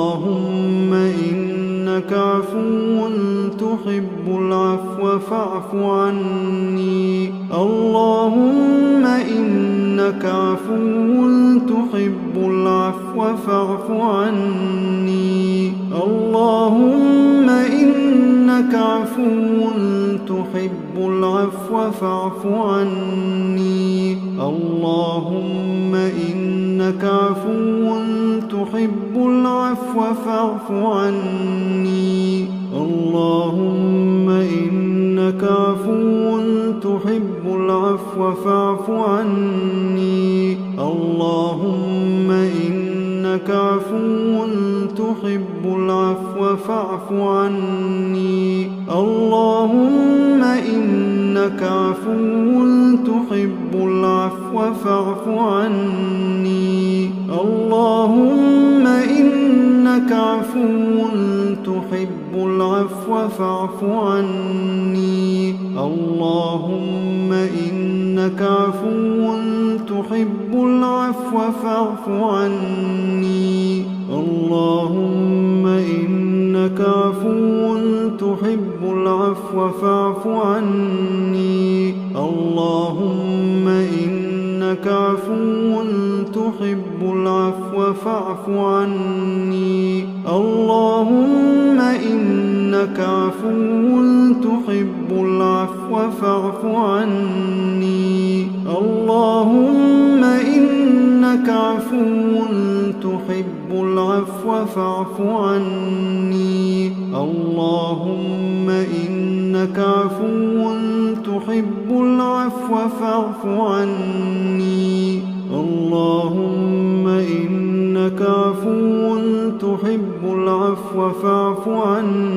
اللهم إنك عفو تحب العفو فاعف عني. اللهم إنك عفو تحب العفو فاعف عني. اللهم إنك عفو تحب العفو فاعف عني. اللهم إنك عفو تحب العفو فاعف عني. اللهم إنك عفو تحب العفو فاعف عني. اللهم إنك عفو تحب العفو فاعف عني. اللهم إنك عفو تحب العفو فاعف عني. اللهم إنك عفو تحب العفو فاعف عني. اللهم إنك عفو تحب العفو فاعف عني. اللهم إنك عفو تحب العفو فاعف عني. اللهم إنك عفو تحب العفو فاعف عني. اللهم إنك عفو تحب العفو فاعف عني. اللهم إنك عفو تحب العفو فاعف عني. اللهم إنك عفو تحب العفو فاعف عني. اللهم إنك عفو تحب العفو فاعف عني.